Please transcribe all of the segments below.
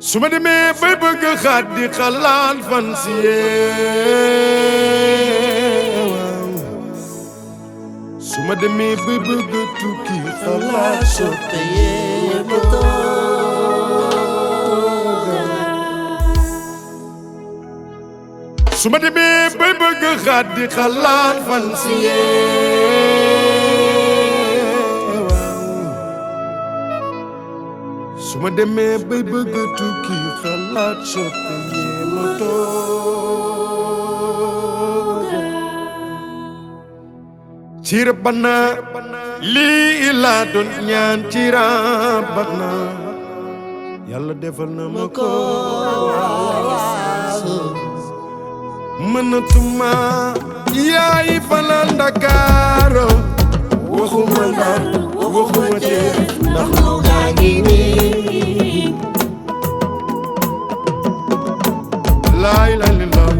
su ma demee bay bëgg xaat di xalaat fan si yeewam su ma demee bay bëgg tukki xalaat soppe yee ma su ma demee bay bëgg xaat di xalaat fan si su ma demee bay bëgg tukki xalaat soppe yee ma tooga ci Rabbana lii laa doon ñaan ci Rabbana Yàlla defal na ma ko mënatuma yaay fanaan Ndakaaru waxuma Ndar waxuma Thiès ndax lu gaa ngi nii laa ilaaha illallaah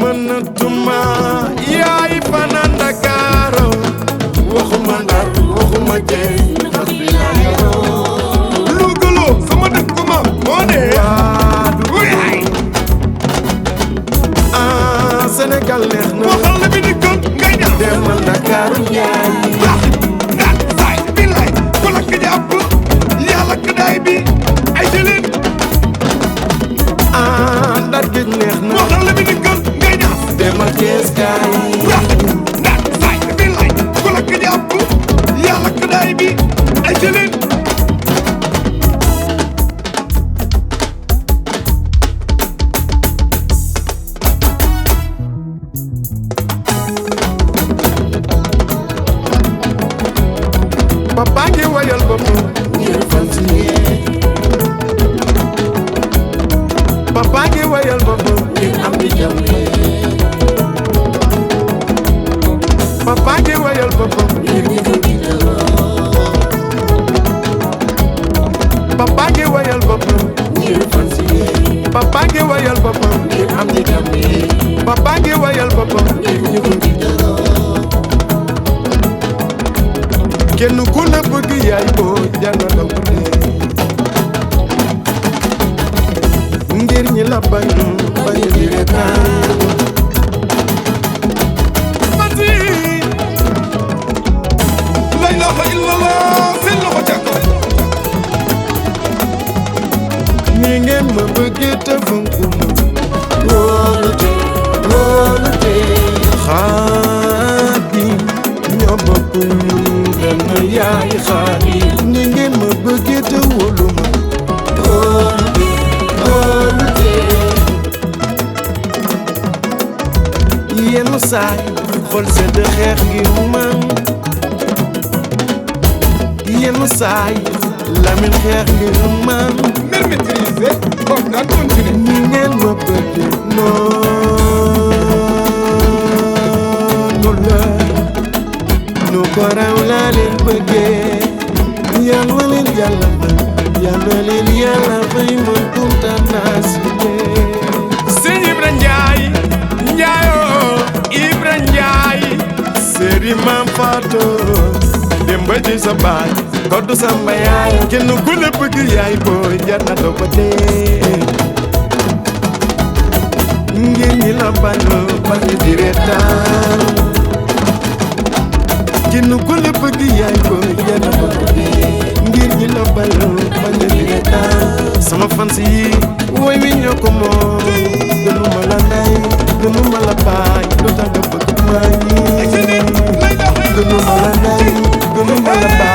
mënatuma yaay fanaan Ndakaaru waxuma Ndar waxuma Thiès ndax bi laa yoroo Louga sama dëkk ma moo ne Sénégal neex na waxal la bi di kon ngay ñaan demal Dakar Ndiaye ndax saay billaay ku lakk jàpp yàlla k daay bi ay jëleen ndar géej neex na waxal la bi di kon ngay ñaan demal Kees kaay ndax saay billaay ku lakk jàpp yàlla k daay bi ay jëleen Papa ngi wayal boppam ngir fan si yee Papa ngi wayal boppam ngir am di jàmm Papa ngi wayal boppam ngir ñi ko jiitaloo Papa ngi wayal boppam ngir fan si yee Papa ngi wayal boppam ngir am di jàmm Papa ngi wayal boppam ngir ñi ko jiitaloo kenn ku la bëgg yaay boo jàng daw ko dee ngir ñi la bañ bañ di retaan mati la ilaha illallah seen loxo jàkko ni ngeen ma bëggee te fonku ma wóolu te Xaadim ñoo bokk dana yaay Xaadim ni ngeen ma bëggee te wóolu ma wóolu te yenn saay xol sedd xeex ngir man yenn saay lamin xeex ngir man mer maîtrisé comme daan continuer ni ngeen ma bëggee noonu la nu ko raw laa leen bëggee yal na leen Yàlla yal na leen Yàlla fay man kontaan naa si leen sëñ Ibra Ndiaye Ndiaye Ibra Ndiaye séri maam Fatou Demba ji sa baay koddu samba yaay kenn ku la bëgg yaay booy jar na doo ko dee ngir ñi la bañ bañ di reetaan kenn ku la bëgg yaay booy jar na doo ko dee ngir ñi la bañ bañ di reetaan sama fans yi woy wi ñoo ko moom gënuma la ndey gënuma la baay lu tax nga bëgg maa ñi gënuma la ndey gënuma la baay